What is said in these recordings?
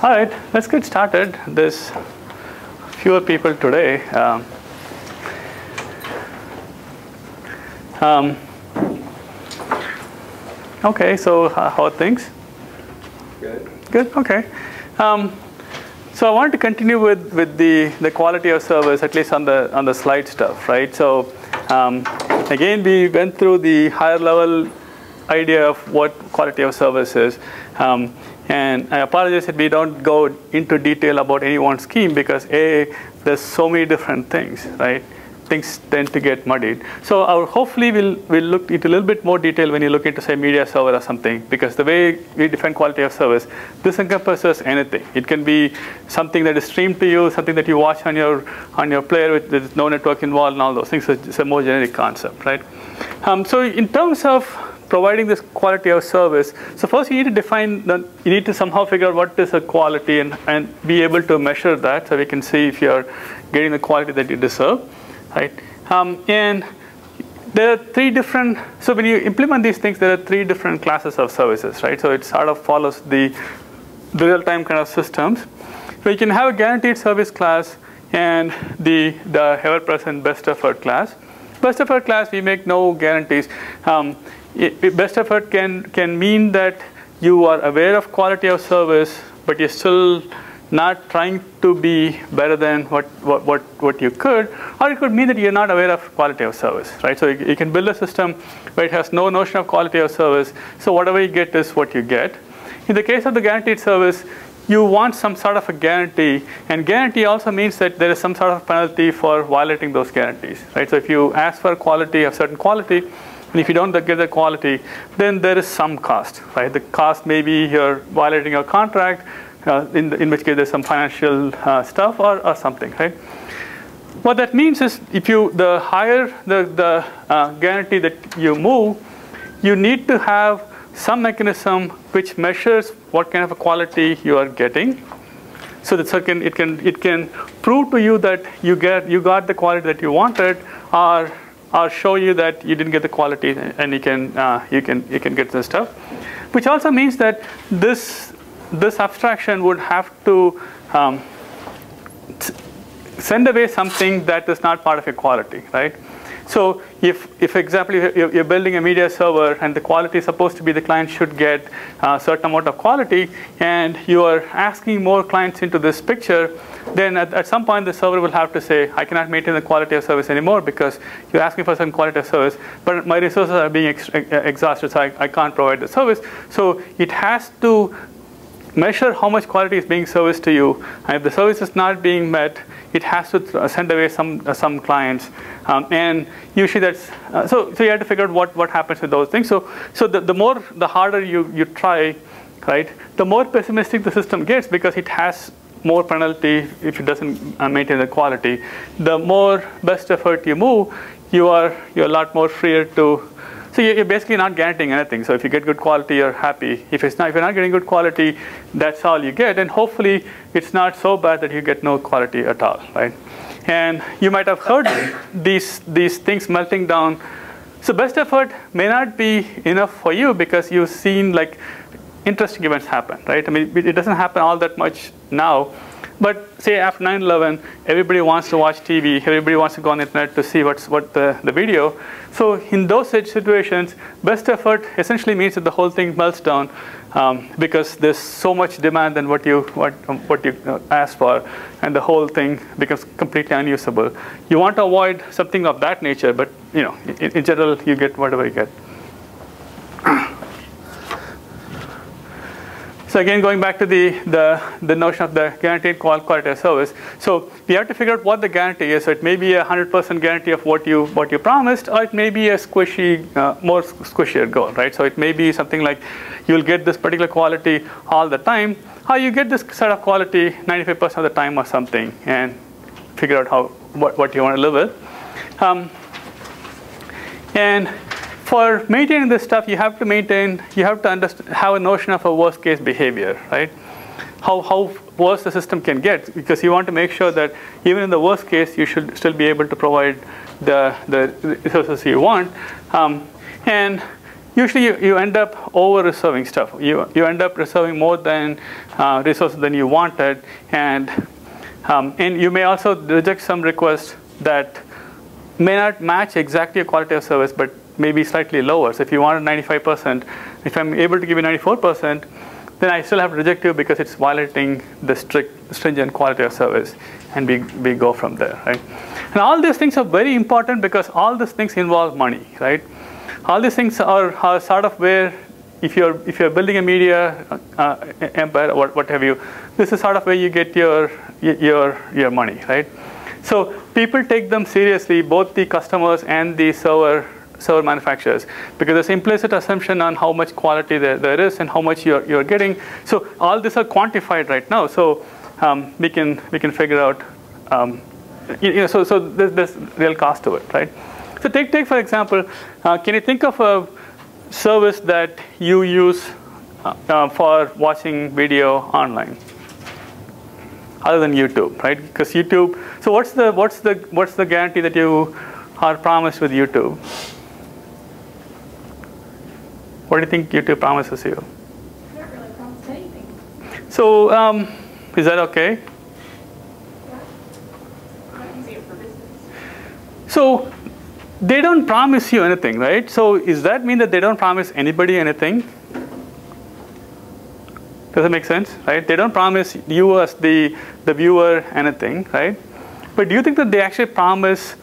All right, let's get started. There's fewer people today. Okay, so how are things? Good. Good. Okay. So I wanted to continue with the quality of service, at least on the slide stuff, right? So again, we went through the higher level idea of what quality of service is. And I apologize that we don't go into detail about any one scheme because there's so many different things, right? Things tend to get muddied. So hopefully we'll look into a little bit more detail when you look into, say, media server or something, because the way we define quality of service, this encompasses anything. It can be something that is streamed to you, something that you watch on your player with no network involved and all those things. So it's a more generic concept, right? So in terms of providing this quality of service, so first you need to define you need to somehow figure out what is a quality and be able to measure that so we can see if you're getting the quality that you deserve, right? And there are three different, so when you implement these things, there are three different classes of services, right? So it sort of follows the real-time kind of systems. So you can have a guaranteed service class and the ever-present best effort class. Best effort class, we make no guarantees. Best effort can mean that you are aware of quality of service, but you're still not trying to be better than what you could, or it could mean that you're not aware of quality of service, right? So you can build a system where it has no notion of quality of service, so whatever you get is what you get. In the case of the guaranteed service, you want some sort of a guarantee, and guarantee also means that there is some sort of penalty for violating those guarantees, right? So if you ask for quality of certain quality, and if you don't get the quality, then there is some cost, right? The cost may be you're violating your contract, in which case there's some financial stuff or something, right? What that means is the higher the guarantee that you move, you need to have some mechanism which measures what kind of a quality you are getting, so that it can prove to you that you got the quality that you wanted, or show you that you didn't get the quality, and you can get this stuff. Which also means that this abstraction would have to send away something that is not part of your quality, right? So if for example, you're building a media server and the quality is supposed to be the client should get a certain amount of quality, and you are asking more clients into this picture, then at some point the server will have to say, I cannot maintain the quality of service anymore because you're asking for some quality of service, but my resources are being exhausted, so I can't provide the service. So it has to measure how much quality is being serviced to you, and if the service is not being met, it has to send away some clients, and usually that's so you have to figure out what happens with those things. So the harder you try, right, the more pessimistic the system gets because it has more penalty if it doesn't maintain the quality. The more best effort you move, you're a lot more freer to. So you're basically not guaranteeing anything. So if you get good quality, you're happy. If you're not getting good quality, that's all you get. And hopefully, it's not so bad that you get no quality at all, right? And you might have heard these things melting down. So best effort may not be enough for you because you've seen like interesting events happen, right? I mean, it doesn't happen all that much now. But say after 9/11, everybody wants to watch TV. Everybody wants to go on the internet to see what the video. So in those situations, best effort essentially means that the whole thing melts down because there's so much demand than what you asked for, and the whole thing becomes completely unusable. You want to avoid something of that nature, but in general, you get whatever you get. So again, going back to the notion of the guaranteed quality of service. So we have to figure out what the guarantee is. So it may be a 100% guarantee of what you promised, or it may be a more squishier goal, right? So it may be something like you'll get this particular quality all the time, or you get this set of quality 95% of the time or something, and figure out what you want to live with. And for maintaining this stuff, you have to have a notion of a worst case behavior, right? How worse the system can get, because you want to make sure that even in the worst case, you should still be able to provide the resources you want. And usually you end up over-reserving stuff. You end up reserving more than resources than you wanted, and you may also reject some requests that may not match exactly your quality of service, but maybe slightly lower. So if you wanted 95%, if I'm able to give you 94%, then I still have to reject you because it's violating the stringent quality of service, and we go from there, right? And all these things are very important because all these things involve money, right? All these things are sort of where, if you're building a media empire or what have you, this is sort of where you get your money, right? So people take them seriously, both the customers and the server manufacturers, because there's implicit assumption on how much quality there is and how much you're getting. So all these are quantified right now. So we can figure out. So there's real cost to it, right? So take for example, can you think of a service that you use for watching video online, other than YouTube, right? Because YouTube. So what's the guarantee that you are promised with YouTube? What do you think YouTube promises you? They don't really promise anything. So is that okay? Yeah. I'm not using it for business. So they don't promise you anything, right? So does that mean that they don't promise anybody anything? Does that make sense, right? They don't promise you as the viewer anything, right? But do you think that they actually promise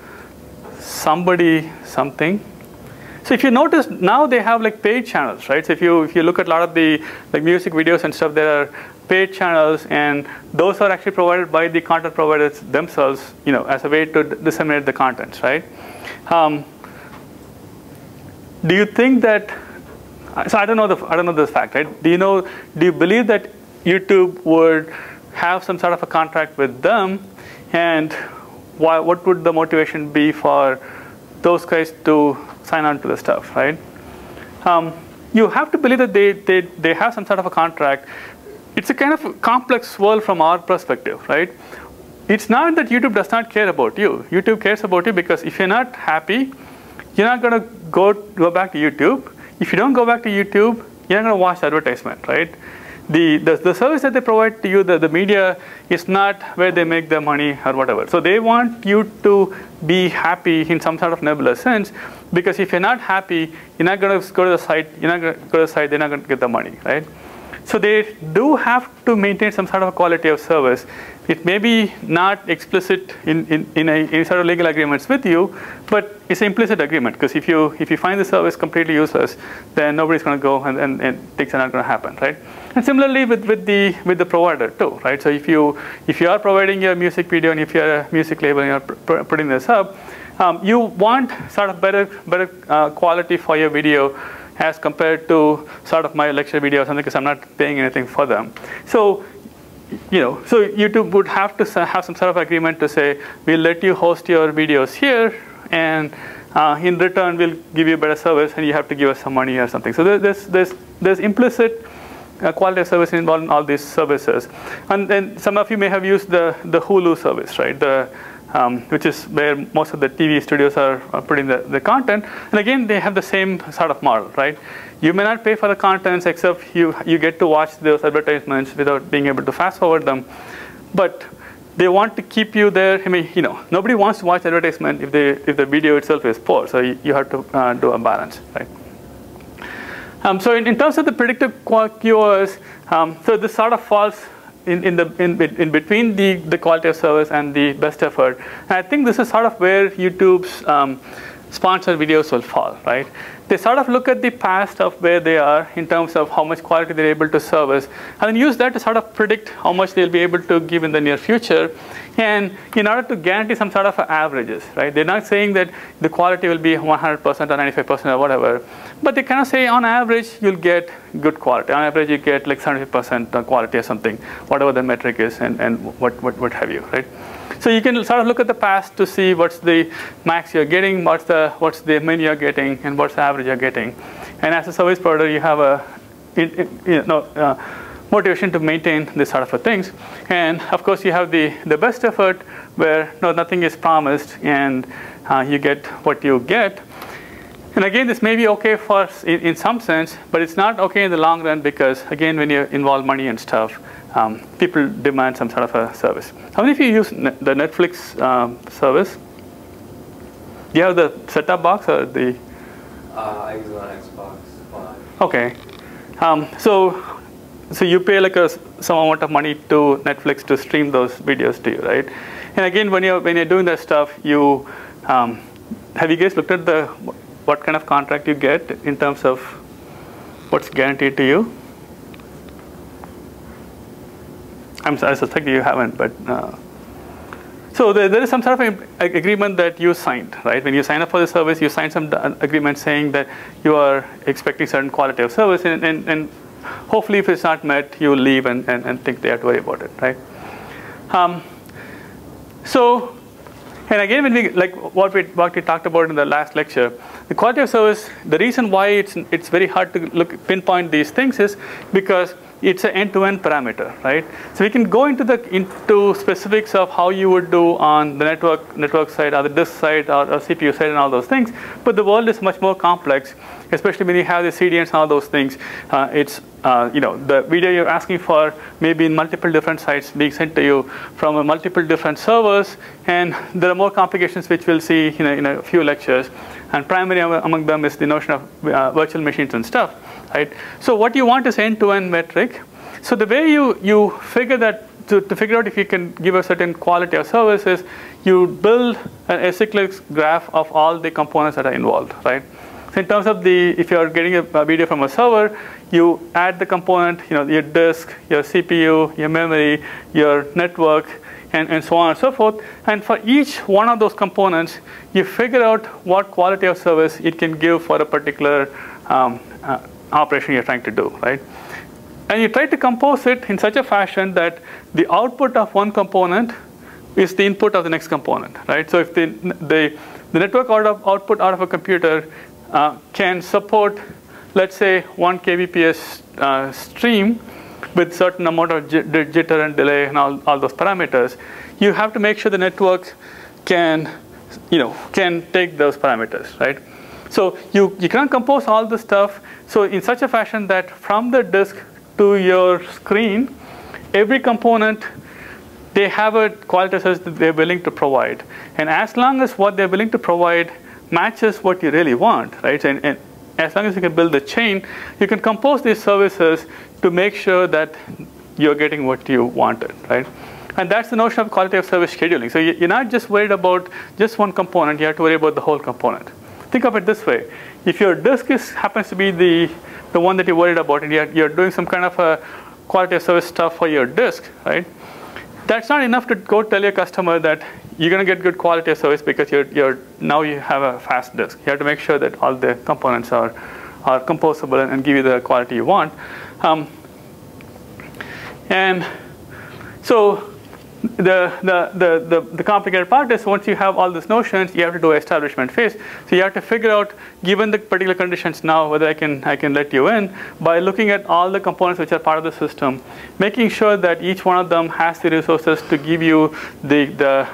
somebody something? So if you notice, now they have like paid channels, right? So if you look at a lot of the like music videos and stuff, there are paid channels, and those are actually provided by the content providers themselves, as a way to disseminate the contents, right? Do you think that? So I don't know this fact, right? Do you believe that YouTube would have some sort of a contract with them, and what would the motivation be for those guys to sign on to the stuff, right? You have to believe that they have some sort of a contract. It's a kind of complex world from our perspective, right? It's not that YouTube does not care about you. YouTube cares about you because if you're not happy, you're not going to go back to YouTube. If you don't go back to YouTube, you're not going to watch the advertisement, right? The service that they provide to you, the media, is not where they make their money or whatever. So they want you to be happy in some sort of nebulous sense, because if you're not happy, you're not going to go to the site. You're not going to go to the site. They're not going to get the money, right? So they do have to maintain some sort of a quality of service. It may be not explicit in any sort of legal agreements with you, but it's an implicit agreement, because if you find the service completely useless, then nobody's going to go and things are not going to happen, right? And similarly with the provider too, right? So if you are providing your music video, and if you're a music label and you're putting this up, you want sort of better quality for your video as compared to sort of my lecture video or something, because I'm not paying anything for them. So so YouTube would have to have some sort of agreement to say, we'll let you host your videos here, and in return we'll give you better service, and you have to give us some money or something. So there's implicit quality of service involved in all these services. And then some of you may have used the Hulu service, right? Which is where most of the TV studios are putting the content. And again, they have the same sort of model, right? You may not pay for the contents, except you get to watch those advertisements without being able to fast forward them. But they want to keep you there. I mean, nobody wants to watch advertisement if the video itself is poor. So you have to do a balance, right? So in terms of the predictive QoS, so this sort of falls in between the quality of service and the best effort. And I think this is sort of where YouTube's sponsored videos will fall, right? They sort of look at the past of where they are in terms of how much quality they're able to service, and then use that to sort of predict how much they'll be able to give in the near future. And in order to guarantee some sort of averages, right? They're not saying that the quality will be 100% or 95% or whatever, but they kind of say on average you'll get good quality. On average you get like 75% quality or something, whatever the metric is, and what have you, right? So you can sort of look at the past to see what's the max you're getting, what's the min you're getting, and what's the average you're getting. And as a service provider, you have a motivation to maintain this sort of things. And of course, you have the best effort, where nothing is promised and you get what you get. And again, this may be okay for in some sense, but it's not okay in the long run because, again, when you involve money and stuff, people demand some sort of a service. How many of you use the Netflix service? Do you have the set-top box or the? I use it on Xbox One. Okay, so you pay like some amount of money to Netflix to stream those videos to you, right? And again, when you're doing that stuff, you have you guys looked at what kind of contract you get in terms of what's guaranteed to you? I suspect you haven't, but so there is some sort of agreement that you signed, right? When you sign up for the service, you sign some agreement saying that you are expecting certain quality of service, and hopefully, if it's not met, you leave and think they have to worry about it, right? So, and again, when we like what we talked about in the last lecture, the quality of service. The reason why it's very hard to pinpoint these things is because it's an end-to-end parameter, right? So we can go into specifics of how you would do on the network side, or the disk side, or CPU side, and all those things. But the world is much more complex, especially when you have the CDNs and all those things. It's the video you're asking for may be in multiple different sites being sent to you from multiple different servers, and there are more complications which we'll see in a few lectures. And primary among them is the notion of virtual machines and stuff, right? So what you want is end-to-end metric. So the way you figure that to figure out if you can give a certain quality of service is you build an acyclic graph of all the components that are involved, right? So in terms of if you're getting a video from a server, you add the component, your disk, your CPU, your memory, your network, and so on and so forth. And for each one of those components, you figure out what quality of service it can give for a particular operation you're trying to do, right? And you try to compose it in such a fashion that the output of one component is the input of the next component, right? So if the network output out of a computer can support, let's say, 1 kbps stream with certain amount of jitter and delay and all those parameters, you have to make sure the network can take those parameters, right? So you cannot compose all the stuff so in such a fashion that from the disk to your screen, every component, they have a quality of service that they're willing to provide. And as long as what they're willing to provide matches what you really want, right? And as long as you can build the chain, you can compose these services to make sure that you're getting what you wanted, right? And that's the notion of quality of service scheduling. So you're not just worried about just one component, you have to worry about the whole component. Think of it this way. If your disk happens to be the one that you're worried about, and you're doing some kind of a quality of service stuff for your disk, right? That's not enough to go tell your customer that you're going to get good quality of service because now you have a fast disk. You have to make sure that all the components are composable and give you the quality you want. And so the complicated part is once you have all these notions, you have to do establishment phase. So you have to figure out, given the particular conditions now, whether I can let you in by looking at all the components which are part of the system, making sure that each one of them has the resources to give you the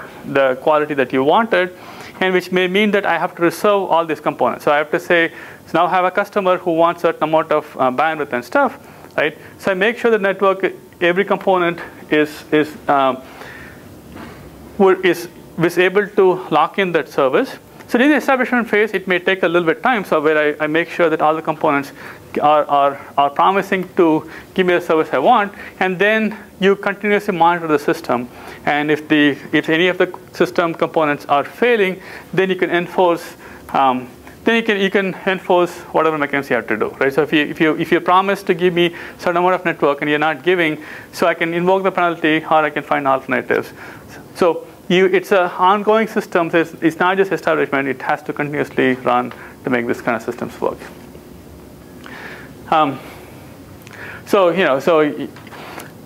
quality that you wanted, and which may mean that I have to reserve all these components. So I have to say, so now I have a customer who wants a certain amount of bandwidth and stuff, right? So I make sure the network, every component is able to lock in that service. So in the establishment phase, it may take a little bit of time. So where I make sure that all the components are promising to give me the service I want, and then you continuously monitor the system. And if any of the system components are failing, then you can enforce. You can enforce whatever mechanisms you have to do, right? So if you promise to give me a certain amount of network and you're not giving, so I can invoke the penalty or I can find alternatives. So it's an ongoing system. So it's not just establishment. It has to continuously run to make this kind of systems work.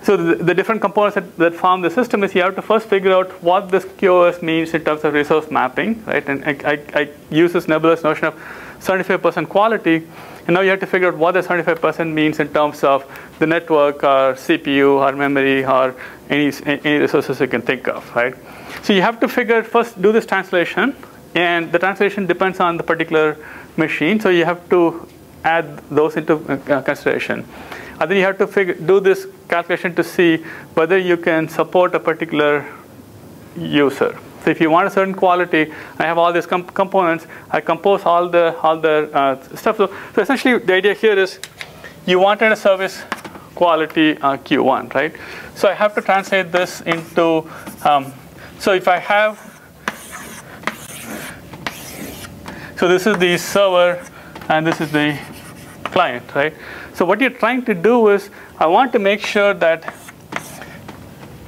So the different components that form the system is you have to first figure out what this QoS means in terms of resource mapping, right? And I use this nebulous notion of 75% quality, and now you have to figure out what the 75% means in terms of the network or CPU or memory or any resources you can think of, right? So you have to first do this translation, and the translation depends on the particular machine, so you have to add those into consideration. And then you have to do this calculation to see whether you can support a particular user. So if you want a certain quality, I have all these components. I compose all the stuff. So essentially, the idea here is you wanted a service quality Q1, right? So I have to translate this into. So if I have, so this is the server, and this is the client, right? So what you're trying to do is, I want to make sure that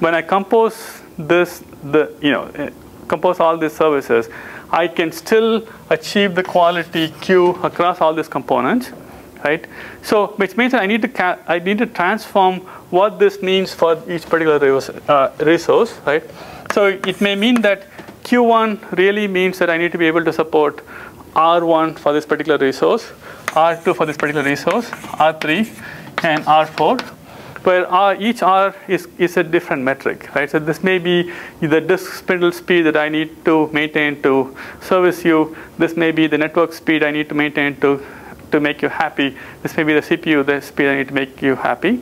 when I compose this, compose all these services, I can still achieve the quality Q across all these components, right? So which means that I need to transform what this means for each particular resource, right? So it may mean that Q1 really means that I need to be able to support R1 for this particular resource, R2 for this particular resource, R3, and R4, where each R is a different metric, right? So this may be the disk spindle speed that I need to maintain to service you. This may be the network speed I need to maintain to make you happy. This may be the CPU, the speed I need to make you happy.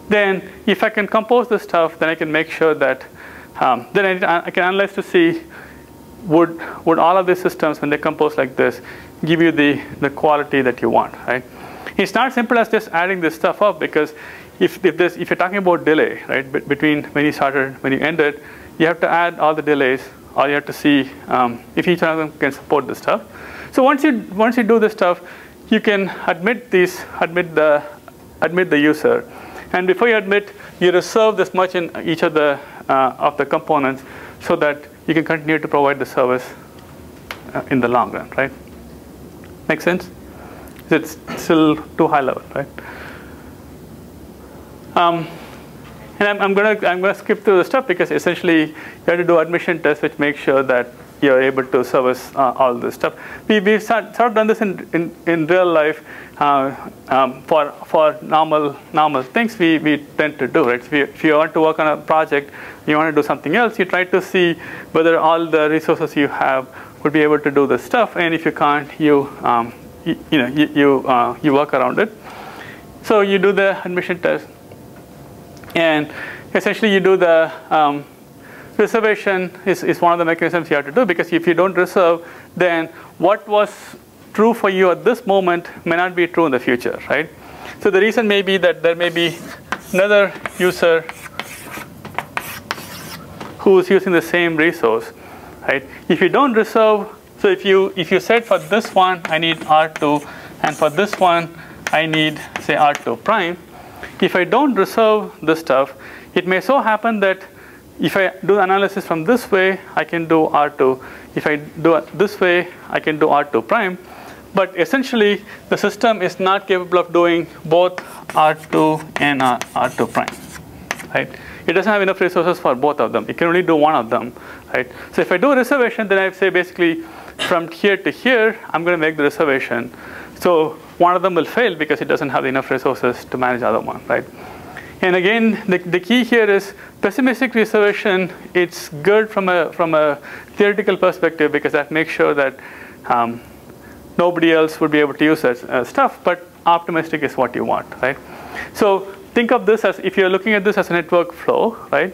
Then if I can compose this stuff, then I can make sure that, then I can analyze to see would all of these systems, when they compose like this, give you the quality that you want, right? It's not simple as just adding this stuff up, because if you're talking about delay, right, between when you started, when you ended, you have to add all the delays, or you have to see if each one of them can support this stuff. So once you do this stuff, you can admit the user, and before you admit, you reserve this much in each of the components, so that you can continue to provide the service in the long run, right? Make sense? It's still too high level, right? And I'm gonna skip through the stuff, because essentially you have to do admission tests which make sure that you're able to service all this stuff. We've sort of done this in real life for normal things we tend to do, right? So if you want to work on a project, you want to do something else, you try to see whether all the resources you have would be able to do this stuff, and if you can't, you work around it. So you do the admission test, and essentially you do the reservation is one of the mechanisms you have to do, because if you don't reserve, then what was true for you at this moment may not be true in the future, right? So the reason may be that there may be another user who's using the same resource, right? If you don't reserve, so if you said for this one I need R2, and for this one I need, say, R2 prime, if I don't reserve this stuff, it may so happen that if I do the analysis from this way, I can do R2. If I do it this way, I can do R2 prime. But essentially, the system is not capable of doing both R2 and R2 prime, right? It doesn't have enough resources for both of them. It can only do one of them, right? So if I do a reservation, then I say basically from here to here, I'm going to make the reservation. So one of them will fail because it doesn't have enough resources to manage the other one, right? And again, the key here is pessimistic reservation. It's good from a theoretical perspective, because that makes sure that nobody else would be able to use that stuff. But optimistic is what you want, right? So think of this as, if you're looking at this as a network flow, right?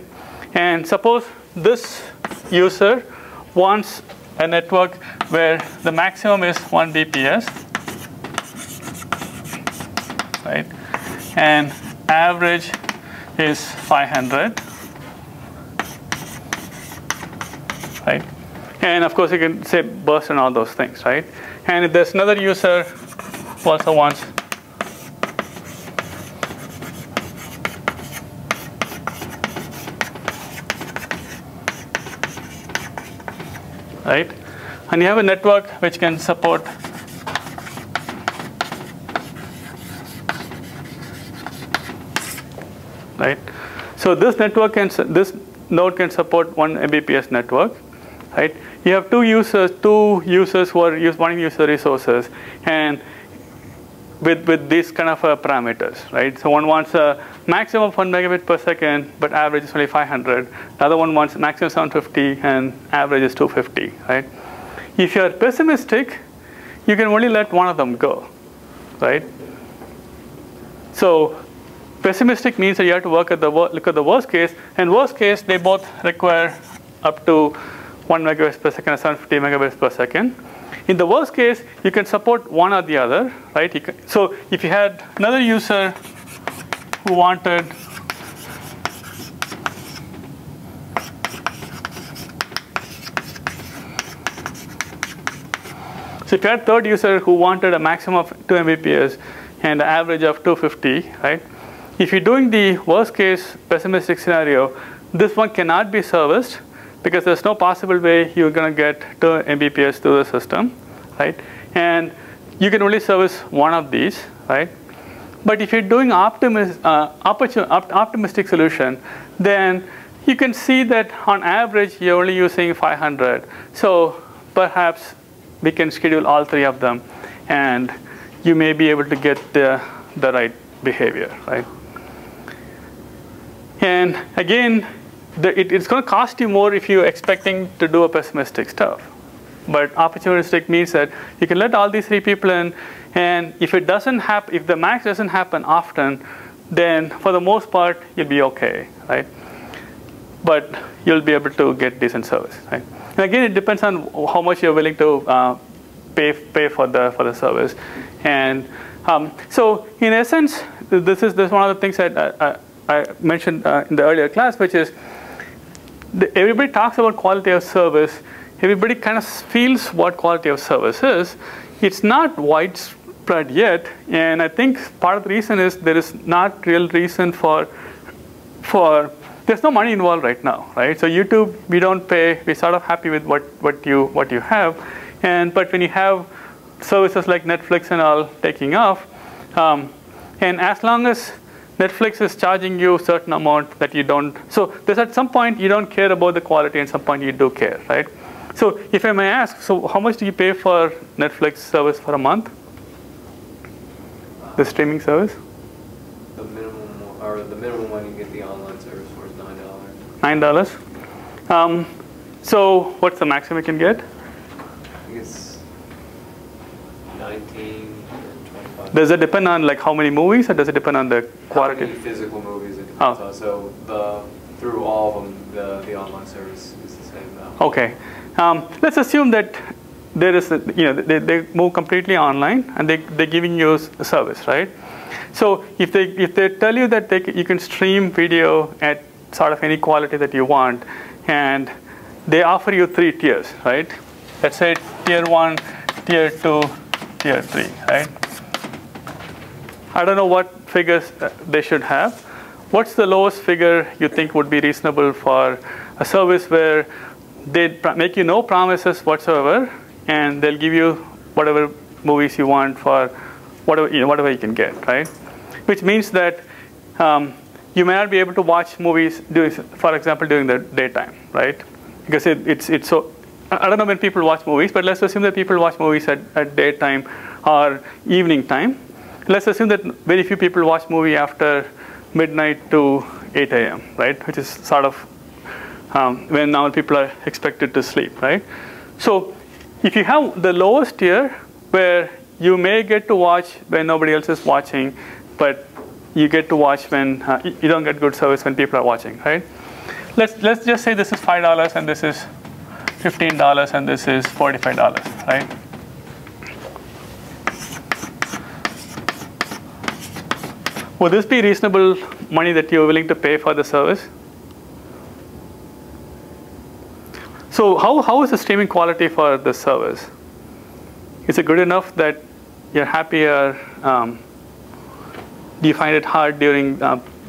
And suppose this user wants a network where the maximum is 1 BPS, right? And average is 500, right? And of course, you can say burst and all those things, right? And if there's another user who also wants right? And you have a network which can support right? So this node can support 1 Mbps network, right? You have two users who are wanting to use the resources, and with these kind of parameters, right? So one wants a maximum of 1 megabit per second, but average is only 500. The other one wants maximum 750 and average is 250, right? If you're pessimistic, you can only let one of them go, right? So pessimistic means that you have to look at the worst case, and worst case, they both require up to 1 megabits per second or 750 megabits per second. In the worst case, you can support one or the other, right? So if you had another user who wanted So if you had a third user who wanted a maximum of 2 Mbps and an average of 250, right? If you're doing the worst case pessimistic scenario, this one cannot be serviced because there's no possible way you're going to get 2 Mbps to the system, right? And you can only service one of these, right? But if you're doing optimistic solution, then you can see that on average you're only using 500. So perhaps we can schedule all three of them, and you may be able to get the right behavior, right? And again, it's going to cost you more if you're expecting to do a pessimistic stuff. But opportunistic means that you can let all these three people in, and if it doesn't happen, if the max doesn't happen often, then for the most part you'll be okay, right? But you'll be able to get decent service, right? And again, it depends on how much you're willing to pay for the service. And so in essence, this is one of the things that I mentioned in the earlier class, which is everybody talks about quality of service. Everybody kind of feels what quality of service is. It's not widespread yet, and I think part of the reason is there is not real reason for there's no money involved right now, right? So YouTube, we don't pay. We're sort of happy with what you have, but when you have services like Netflix and all taking off, and as long as Netflix is charging you a certain amount that you don't, so there's at some point you don't care about the quality, and some point you do care, right? So if I may ask, so how much do you pay for Netflix service for a month? The streaming service? The minimum one you get the online service for is $9. $9. So what's the maximum you can get? I think it's 19 or 25. Does it depend on like how many movies, or does it depend on the quality? How many physical movies it depends on. So through all of them, the online service is the same now. Okay. Let's assume that there is, they move completely online, and they're giving you a service, right? So if they tell you that you can stream video at sort of any quality that you want, and they offer you 3 tiers, right? Let's say tier 1, tier 2, tier 3, right? I don't know what figures they should have. What's the lowest figure you think would be reasonable for a service where they make you no promises whatsoever, and they'll give you whatever movies you want for whatever you can get, right? Which means that you may not be able to watch movies, for example, during the daytime, right? Because it's so. I don't know when people watch movies, but let's assume that people watch movies at daytime or evening time. Let's assume that very few people watch movie after midnight to 8 a.m., right? Which is sort of when now people are expected to sleep, right? So if you have the lowest tier where you may get to watch when nobody else is watching, but you get to watch when you don't get good service when people are watching, right? Let's just say this is $5 and this is $15 and this is $45, right? Would this be reasonable money that you're willing to pay for the service? So how is the streaming quality for the service? Is it good enough that you're happy, or do you find it hard during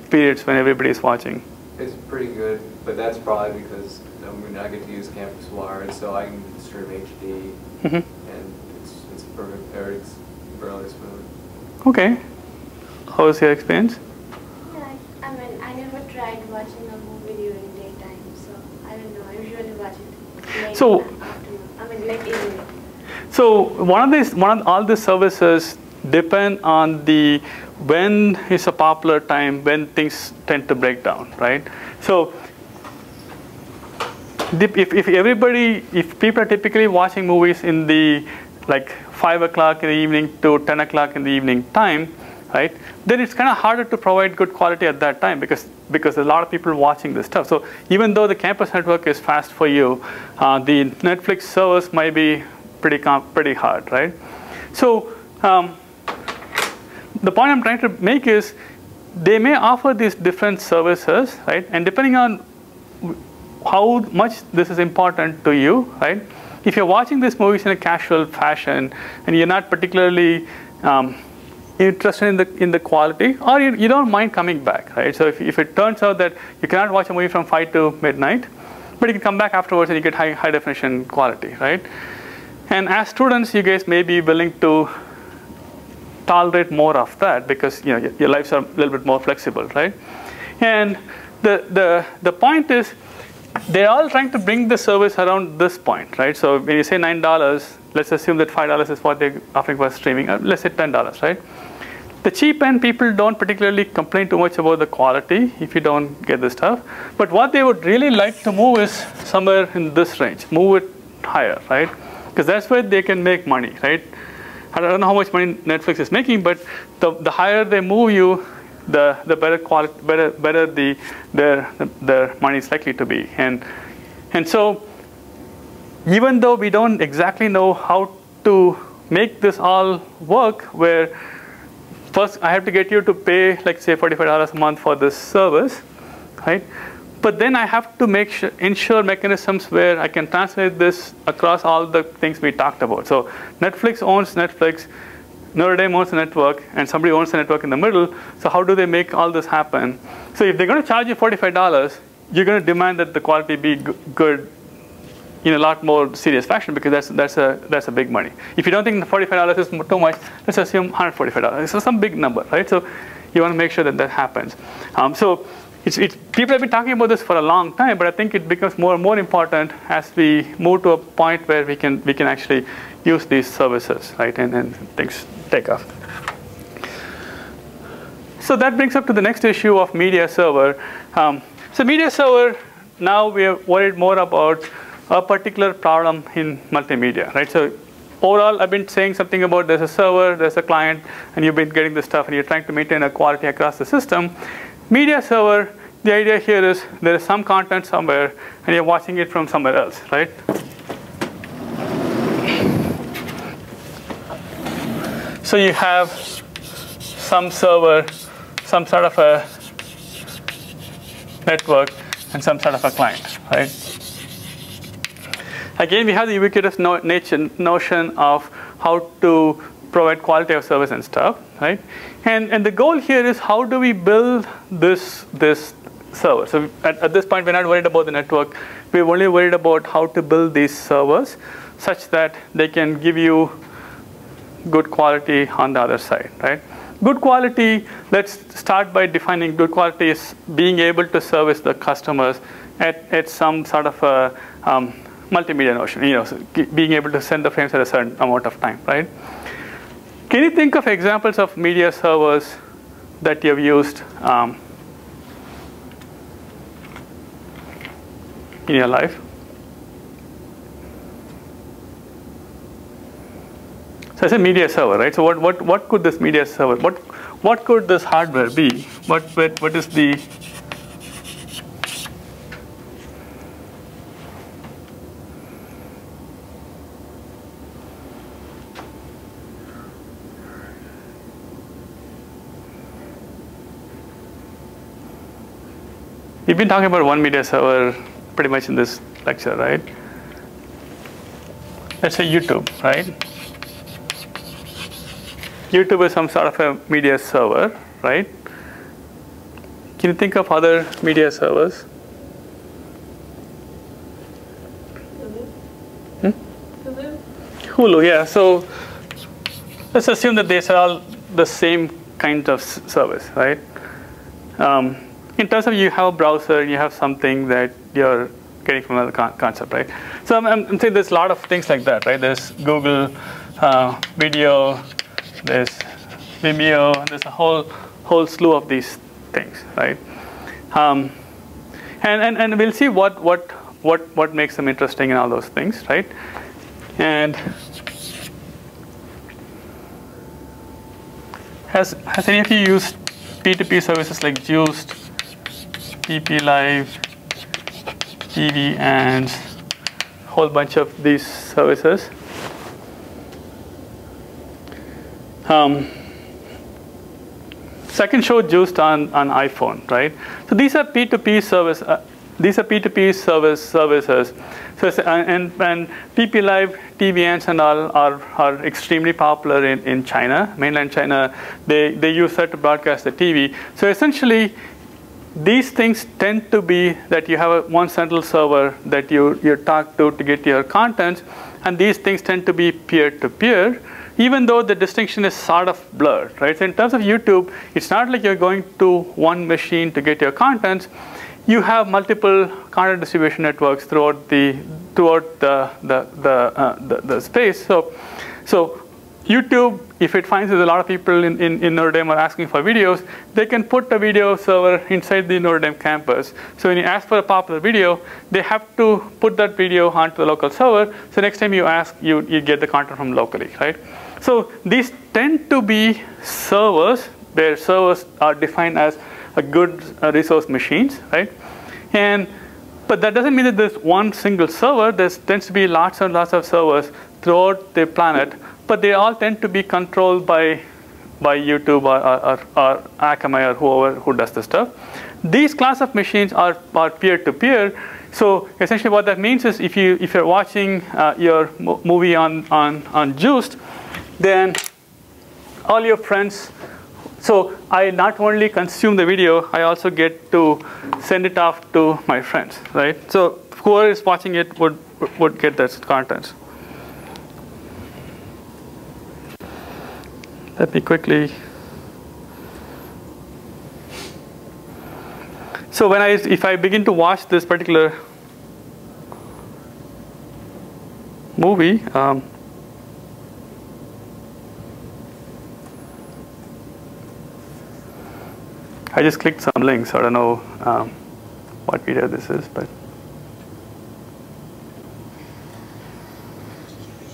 periods when everybody's watching? It's pretty good, but that's probably because I get to use campus wired, so I can stream HD, and it's perfect. It's really smooth. Okay. How was your experience? Yeah, I mean, I never tried watching a movie during daytime, so I don't know. I usually watch it late So- in the afternoon. I mean, late evening. So all these services depend on when is a popular time when things tend to break down, right? So if people are typically watching movies in the like 5 o'clock in the evening to 10 o'clock in the evening time, right? Then it's kind of harder to provide good quality at that time because there's a lot of people watching this stuff. So even though the campus network is fast for you, the Netflix servers might be pretty hard, right? So the point I'm trying to make is they may offer these different services, right? And depending on how much this is important to you, right? If you're watching these movies in a casual fashion and you're not particularly interested in the quality, or you don't mind coming back, right? So if it turns out that you cannot watch a movie from 5 to midnight, but you can come back afterwards and you get high definition quality, right? And as students, you guys may be willing to tolerate more of that because your lives are a little bit more flexible, right? And the point is, they're all trying to bring the service around this point, right? So when you say $9, let's assume that $5 is what they're offering for streaming. Let's say $10, right? The cheap end people don't particularly complain too much about the quality if you don't get this stuff. But what they would really like to move is somewhere in this range, move it higher, right? Because that's where they can make money, right? I don't know how much money Netflix is making, but the higher they move you, the better quality, better their money is likely to be. And so even though we don't exactly know how to make this all work, where first I have to get you to pay, like say $45 a month for this service, right? But then I have to ensure mechanisms where I can translate this across all the things we talked about. So Netflix owns Netflix, Notre Dame owns the network, and somebody owns the network in the middle. So how do they make all this happen? So if they're going to charge you $45, you're going to demand that the quality be good in a lot more serious fashion, because that's a big money. If you don't think the $45 is too much, let's assume $145. So some big number, right? So you want to make sure that happens. So people have been talking about this for a long time, but I think it becomes more and more important as we move to a point where we can actually use these services, right? And things take off. So that brings up to the next issue of media server. So media server, now we are worried more about a particular problem in multimedia, right? So overall, I've been saying something about there's a server, there's a client, and you've been getting this stuff, and you're trying to maintain a quality across the system. Media server, the idea here is there is some content somewhere, and you're watching it from somewhere else, right? So you have some server, some sort of a network, and some sort of a client, right? Again, we have the ubiquitous notion of how to provide quality of service and stuff, right? And the goal here is how do we build this server? So at this point, we're not worried about the network. We're only worried about how to build these servers such that they can give you good quality on the other side, right? Good quality, let's start by defining good quality is being able to service the customers at some sort of a multimedia notion, so being able to send the frames at a certain amount of time, right? Can you think of examples of media servers that you've used in your life? So I said media server, right? So what could this media server, what could this hardware be? What is the We've been talking about one media server pretty much in this lecture, right? Let's say YouTube, right? YouTube is some sort of a media server, right? Can you think of other media servers? Hulu, yeah. So let's assume that these are all the same kind of service, right? In terms of you have a browser, you have something that you're getting from another concept, right? So I'm saying there's a lot of things like that, right? There's Google Video, there's Vimeo, there's a whole slew of these things, right? And we'll see what makes them interesting and all those things, right? And Has any of you used P2P services like Juiced, PP Live, TV, and a whole bunch of these services? So I can show Juiced on iPhone, right? So these are P2P service. These are P2P services. So and PP Live, TVNs, and all are extremely popular in China, mainland China. They use that to broadcast the TV. So essentially, these things tend to be that you have one central server that you talk to get your contents, and these things tend to be peer-to-peer. Even though the distinction is sort of blurred, right? So in terms of YouTube, it's not like you're going to one machine to get your contents. You have multiple content distribution networks throughout the space. So YouTube, if it finds there's a lot of people in Notre Dame are asking for videos, they can put a video server inside the Notre Dame campus. So when you ask for a popular video, they have to put that video onto the local server. So next time you ask, you get the content from locally, right? So these tend to be servers where servers are defined as a good resource machines, right? But that doesn't mean that there's one single server. There tends to be lots and lots of servers throughout the planet, but they all tend to be controlled by YouTube or Akamai or whoever who does the stuff. These class of machines are peer-to-peer. So essentially what that means is if you're watching your movie on Juiced, then all your friends, so I not only consume the video, I also get to send it off to my friends, right? So whoever is watching it would get that content. Let me quickly. So if I begin to watch this particular movie, I just clicked some links. So I don't know what video this is, but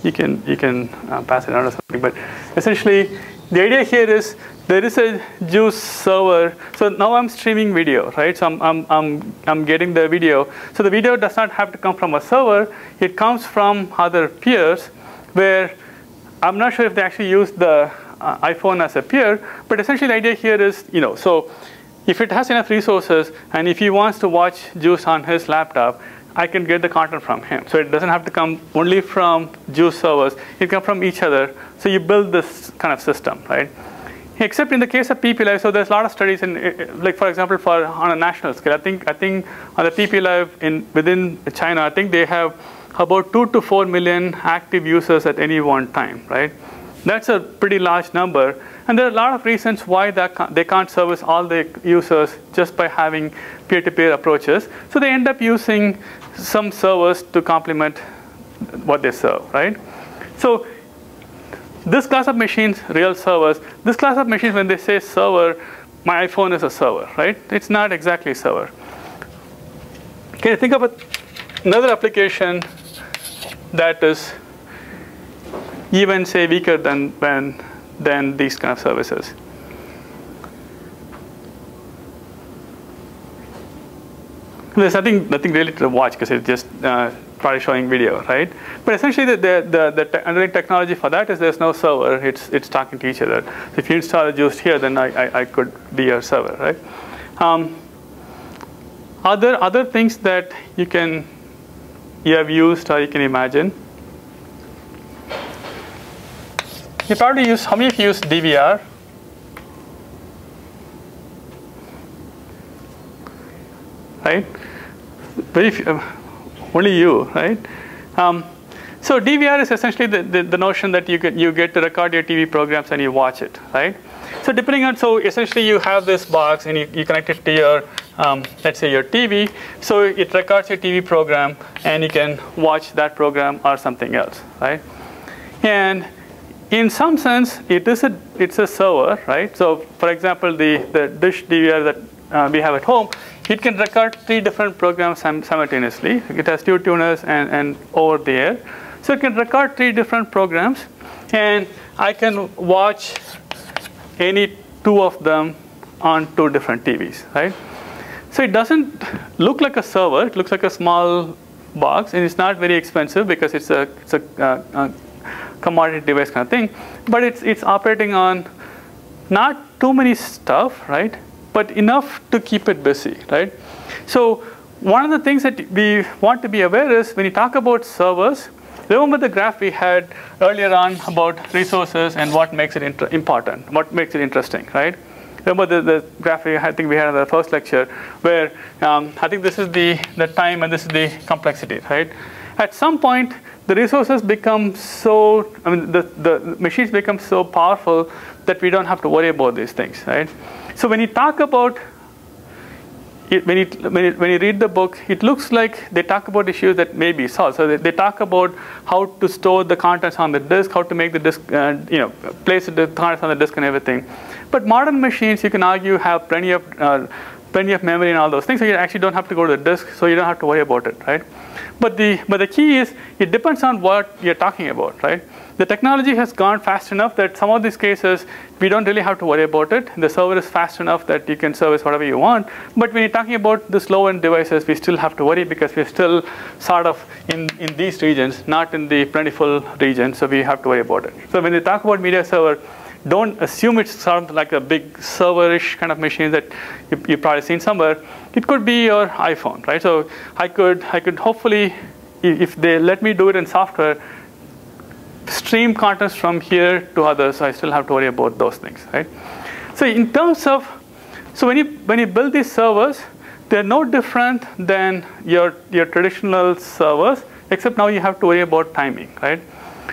you can pass it on or something. But essentially, the idea here is there is a Juice server. So now I'm streaming video, right? So I'm getting the video. So the video does not have to come from a server. It comes from other peers, where I'm not sure if they actually use the iPhone as a peer, but essentially the idea here is, so if it has enough resources, and if he wants to watch Juice on his laptop, I can get the content from him. So it doesn't have to come only from Juice servers. It can come from each other. So you build this kind of system, right? Except in the case of PP Live, so there's a lot of studies like for example, on a national scale. I think on the PP Live within China, I think they have about 2 to 4 million active users at any one time, right? That's a pretty large number. And there are a lot of reasons why they can't service all the users just by having peer-to-peer approaches. So they end up using some servers to complement what they serve, right? So this class of machines, real servers, this class of machines, when they say server, my iPhone is a server, right? It's not exactly a server. Can you think of another application that is even, say, weaker than these kind of services? There's nothing really to watch because it's just probably showing video, right? But essentially, the underlying technology for that is there's no server. It's talking to each other. So if you install a Juiced here, then I could be your server, right? Other things that you have used or you can imagine. You probably use, how many of you use DVR? Right? Very few, only you, right? So DVR is essentially the notion that you get to record your TV programs and you watch it, right? So depending on, so essentially you have this box and you connect it to your, let's say your TV. So it records your TV program and you can watch that program or something else, right? And in some sense, it's a server, right? So for example, the dish DVR that we have at home, it can record 3 different programs simultaneously. It has 2 tuners and over the air. So it can record 3 different programs, and I can watch any two of them on two different TVs, right? So it doesn't look like a server. It looks like a small box, and it's not very expensive because it's a commodity device kind of thing. But it's operating on not too many stuff, right? But enough to keep it busy, right? So one of the things that we want to be aware is when you talk about servers, remember the graph we had earlier on about resources and what makes it important, what makes it interesting, right? Remember the graph I think we had in the first lecture where I think this is the time and this is the complexity, right? At some point, the resources become so, the machines become so powerful that we don't have to worry about these things, right? So when you talk about it, when you read the book, it looks like they talk about issues that may be solved. So they talk about how to store the contents on the disk, how to make the disk, place the contents on the disk and everything. But modern machines, you can argue, have plenty of memory and all those things, so you actually don't have to go to the disk, so you don't have to worry about it, right? But the key is it depends on what you're talking about, right? The technology has gone fast enough that some of these cases we don't really have to worry about it. The server is fast enough that you can service whatever you want. But when you're talking about the low-end devices, we still have to worry because we're still sort of in these regions, not in the plentiful region, so we have to worry about it. So when they talk about media server, don't assume it's sort of like a big server-ish kind of machine that you've probably seen somewhere. It could be your iPhone, right? So I could hopefully, if they let me do it in software, stream contents from here to others, so I still have to worry about those things, right? So in terms of, so when you build these servers, they're no different than your traditional servers, except now you have to worry about timing, right?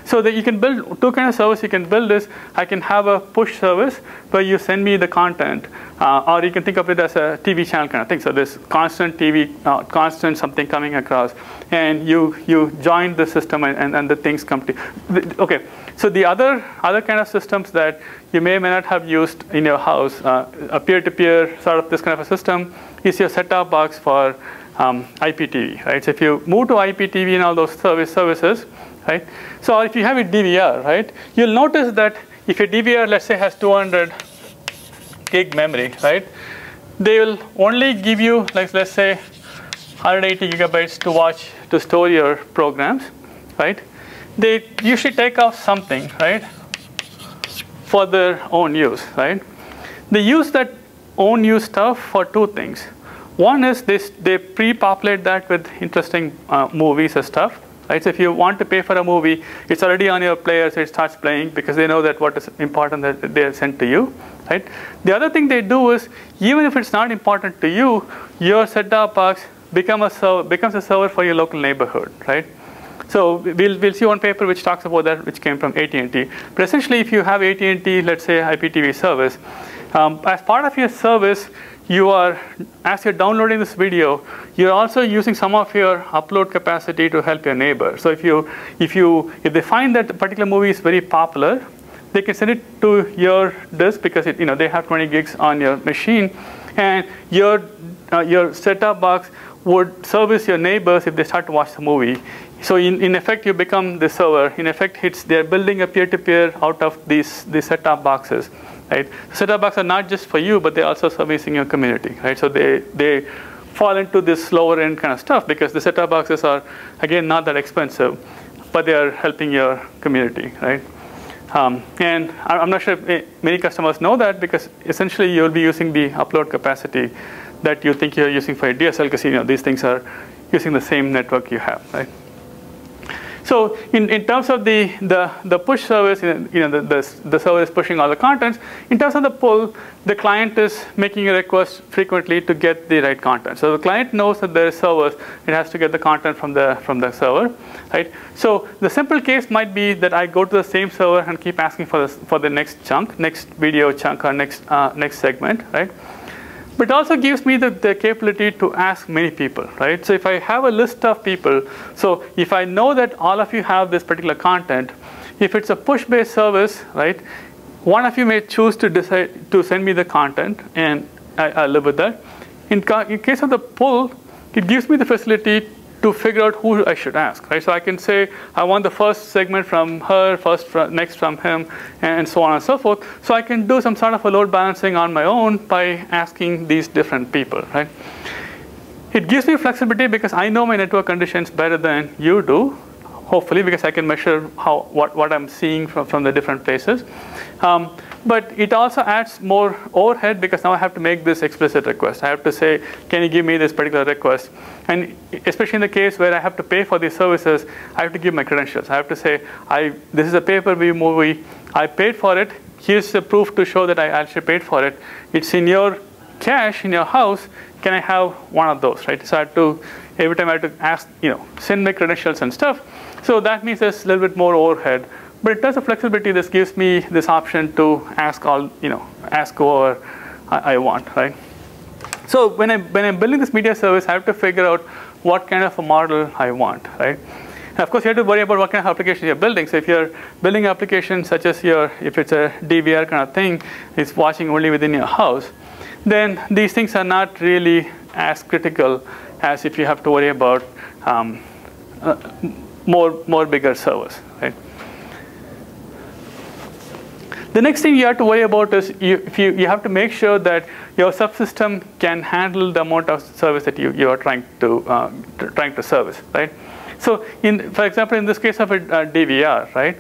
So that you can build two kinds of service. You can build this. I can have a push service where you send me the content, or you can think of it as a TV channel kind of thing. So there's constant TV, constant something coming across, and you join the system, and the things come to you. Okay. So the other kind of systems that you may or may not have used in your house, a peer-to-peer sort of this kind of a system, is your set-top box for IPTV, right? So if you move to IPTV and all those services, right? So if you have a DVR, right, you'll notice that if your DVR, let's say, has 200 gig memory, right, they will only give you, like, let's say, 180 gigabytes to store your programs, right? They usually take off something, right, for their own use, right? They use that own use stuff for two things. One is they pre-populate that with interesting movies and stuff. Right? So if you want to pay for a movie, it's already on your player, so it starts playing because they know that what is important that they are sent to you. Right? The other thing they do is, even if it's not important to you, your set-top box becomes a server for your local neighborhood. Right? So we'll see one paper which talks about that, which came from AT&T. But essentially, if you have AT&T, let's say IPTV service, as part of your service, as you're downloading this video, you're also using some of your upload capacity to help your neighbor. So if they find that a particular movie is very popular, they can send it to your disk because they have 20 gigs on your machine, and your set-top box would service your neighbors if they start to watch the movie. So in effect, you become the server. In effect, they're building a peer-to-peer out of these set-top boxes. Right? Set-top boxes are not just for you, but they're also servicing your community. Right? So they fall into this lower end kind of stuff because the set-top boxes are, again, not that expensive, but they are helping your community. Right? And I'm not sure if many customers know that, because essentially you'll be using the upload capacity that you think you're using for a DSL, because these things are using the same network you have. Right? So in terms of the push service, the server is pushing all the contents. In terms of the pull, the client is making a request frequently to get the right content. So the client knows that there is servers; it has to get the content from the server, right? So the simple case might be that I go to the same server and keep asking for the next chunk, next video chunk, or next segment, right? But it also gives me the capability to ask many people, right? So if I have a list of people, so if I know that all of you have this particular content, if it's a push-based service, right, one of you may choose to decide to send me the content, and I live with that. In case of the pull, it gives me the facility to figure out who I should ask, right? So I can say I want the first segment from her, next from him, and so on and so forth. So I can do some sort of a load balancing on my own by asking these different people, right? It gives me flexibility because I know my network conditions better than you do, hopefully, because I can measure what I'm seeing from the different places. But it also adds more overhead because now I have to make this explicit request. I have to say, can you give me this particular request? And especially in the case where I have to pay for these services, I have to give my credentials. I have to say, this is a pay-per-view movie. I paid for it. Here's the proof to show that I actually paid for it. It's in your cache in your house. Can I have one of those, right? So I have to, every time I have to ask, send my credentials and stuff. So that means there's a little bit more overhead. But in terms of flexibility, this gives me this option to ask ask whoever I want, right? So when I'm building this media service, I have to figure out what kind of a model I want, right? And of course, you have to worry about what kind of application you're building. So if you're building applications such as if it's a DVR kind of thing, it's watching only within your house, then these things are not really as critical as if you have to worry about more bigger servers, right? The next thing you have to worry about is you have to make sure that your subsystem can handle the amount of service that you are trying to service, right? So, for example, in this case of a DVR, right,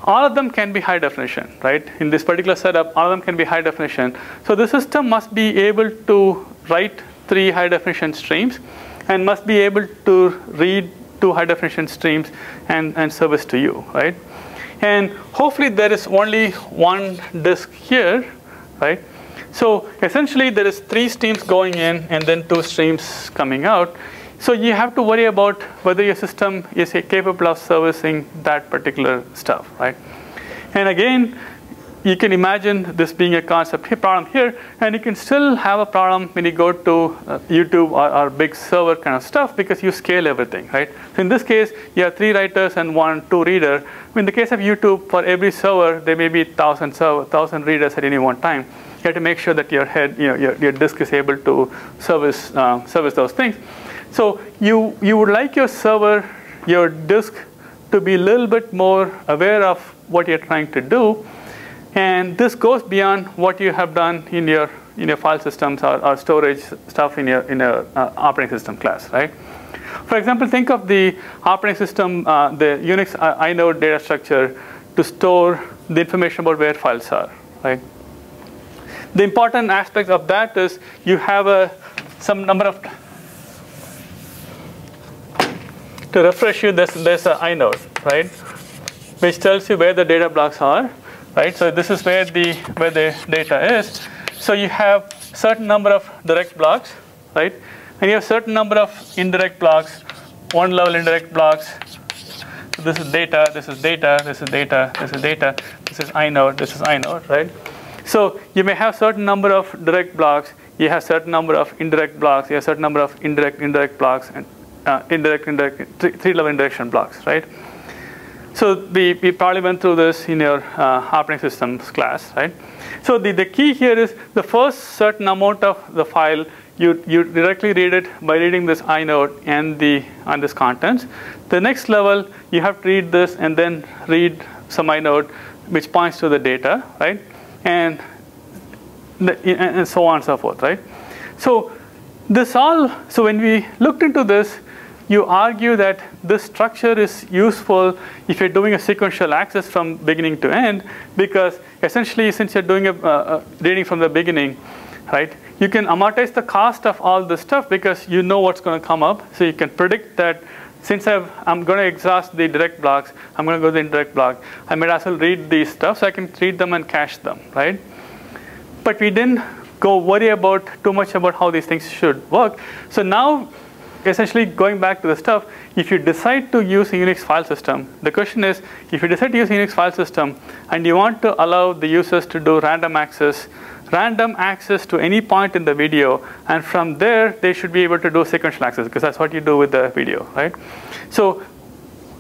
all of them can be high definition, right? In this particular setup, all of them can be high definition. So the system must be able to write 3 high definition streams, and must be able to read 2 high definition streams and service to you, right? And hopefully there is only one disk here, right? So essentially there is 3 streams going in and then 2 streams coming out. So you have to worry about whether your system is capable of servicing that particular stuff, right? And again, you can imagine this being a concept problem here, and you can still have a problem when you go to YouTube or big server kind of stuff because you scale everything, right? So in this case, you have 3 writers and 2 reader. In the case of YouTube, for every server, there may be 1,000 readers at any one time. You have to make sure that your disk is able to service those things. So you would like your server, your disk, to be a little bit more aware of what you're trying to do. And this goes beyond what you have done in your file systems or storage stuff in your operating system class, right? For example, think of the operating system, the Unix inode data structure to store the information about where files are, right? The important aspect of that is you have some number of, to refresh you, there's an inode, right, which tells you where the data blocks are. Right, so this is where the data is. So you have certain number of direct blocks, right, and you have certain number of indirect blocks, 1 level indirect blocks. So this is data, this is data, this is data, this is data, this is inode, right? So you may have certain number of direct blocks, you have certain number of indirect blocks, you have certain number of indirect blocks, and indirect 3-level indirection blocks, right? So we probably went through this in your operating systems class, right? So the key here is the first certain amount of the file, you directly read it by reading this inode and this contents. The next level, you have to read this and then read some inode which points to the data, right? And so on and so forth, right? So so when we looked into this, you argue that this structure is useful if you're doing a sequential access from beginning to end, because essentially, since you're doing a reading from the beginning, right, you can amortize the cost of all this stuff because you know what's going to come up. So you can predict that since I'm going to exhaust the direct blocks, I'm going to go to the indirect block. I might as well read these stuff so I can read them and cache them, right? But we didn't go worry about too much about how these things should work. So now, essentially going back to the stuff, if you decide to use a Unix file system, the question is, if you decide to use a Unix file system and you want to allow the users to do random access to any point in the video, and from there they should be able to do sequential access, because that's what you do with the video, right? So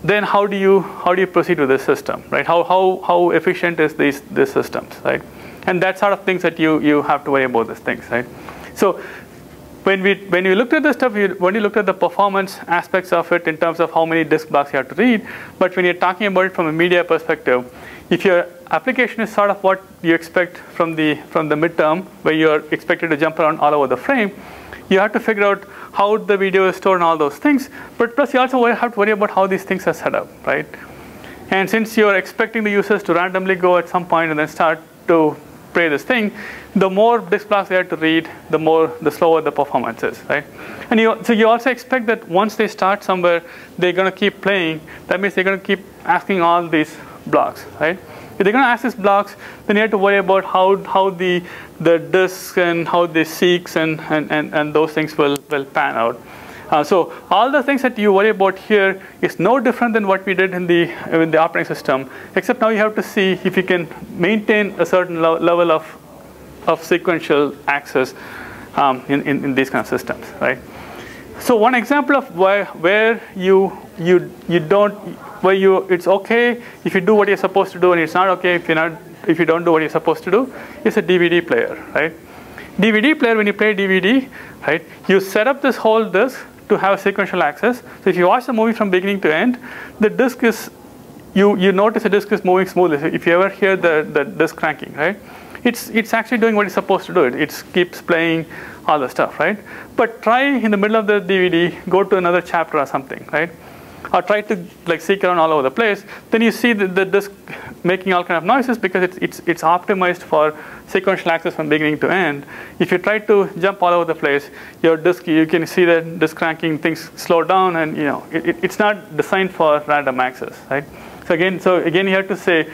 then how do you proceed with this system, right? How efficient is these systems, right? And that sort of things that you have to worry about these things, right? So when we looked at this stuff, we only looked at the performance aspects of it in terms of how many disk blocks you have to read. But when you're talking about it from a media perspective, if your application is sort of what you expect from the midterm, where you're expected to jump around all over the frame, you have to figure out how the video is stored and all those things. But plus, you also have to worry about how these things are set up, right? And since you're expecting the users to randomly go at some point and then start to play this thing, the more disk blocks they have to read, the slower the performance is, right? And so you also expect that once they start somewhere, they're going to keep playing. That means they're going to keep asking all these blocks, right? If they're going to ask these blocks, then you have to worry about how the disks and how the seeks and those things will pan out. So all the things that you worry about here is no different than what we did in the operating system, except now you have to see if you can maintain a certain level of sequential access in these kind of systems, right? So one example of where it's okay if you do what you're supposed to do, and it's not okay if you don't do what you're supposed to do, is a DVD player, right? DVD player, when you play DVD, right, you set up this whole disk to have sequential access. So if you watch the movie from beginning to end, the disk is, you notice the disk is moving smoothly. So if you ever hear the disk cranking, right, it's actually doing what it's supposed to do. It keeps playing all the stuff, right? But try in the middle of the DVD, go to another chapter or something, right? Or try to like seek around all over the place. Then you see the disk making all kind of noises because it's optimized for sequential access from beginning to end. If you try to jump all over the place, your disk, you can see that disk cranking, things slow down, and it's not designed for random access, right? So again, you have to say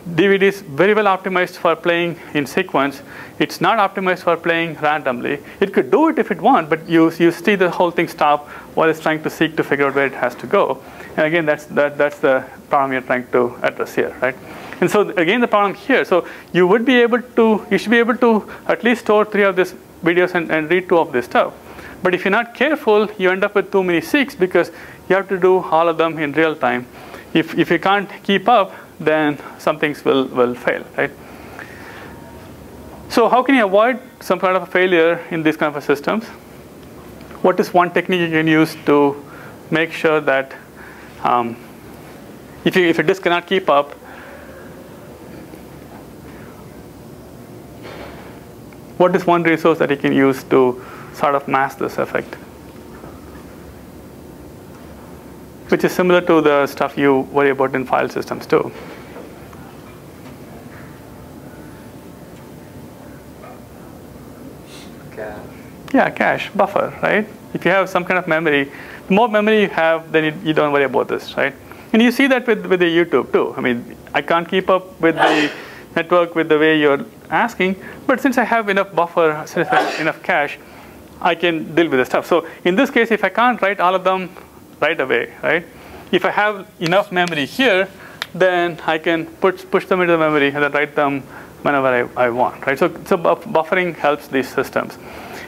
DVD is very well optimized for playing in sequence. It's not optimized for playing randomly. It could do it if it wants, but you see the whole thing stop while it's trying to seek to figure out where it has to go. And again, that's the problem you're trying to address here, right? And so again, the problem here. So you should be able to at least store 3 of these videos and read 2 of this stuff. But if you're not careful, you end up with too many seeks because you have to do all of them in real time. If you can't keep up, then some things will fail, right? So how can you avoid some kind of a failure in these kind of systems? What is one technique you can use to make sure that if your disk cannot keep up, what is one resource that you can use to sort of mask this effect? Which is similar to the stuff you worry about in file systems too. Cache. Yeah, cache, buffer, right? If you have some kind of memory, the more memory you have, then you don't worry about this, right? And you see that with the YouTube too. I mean, I can't keep up with the network with the way you're asking, but since I have enough buffer, since I have enough cache, I can deal with the stuff. So in this case, if I can't write all of them right away, right? If I have enough memory here, then I can push them into the memory and then write them whenever I want, right? So buffering helps these systems.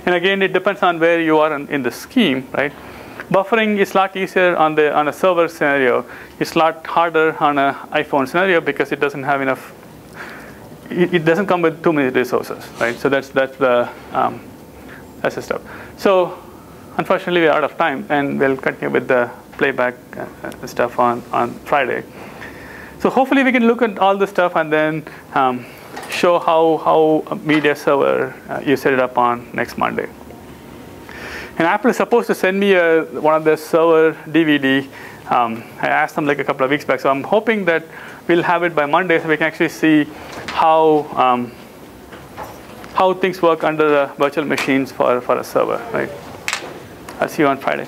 And again, it depends on where you are in the scheme, right? Buffering is a lot easier on a server scenario. It's a lot harder on an iPhone scenario because it doesn't have enough. It doesn't come with too many resources, right? So that's the stuff. So unfortunately, we're out of time, and we'll continue with the playback stuff on Friday. So hopefully we can look at all this stuff and then show how a media server you set it up on next Monday. And Apple is supposed to send me one of their server DVD. I asked them like a couple of weeks back, so I'm hoping that we'll have it by Monday so we can actually see how things work under the virtual machines for a server, right? I'll see you on Friday.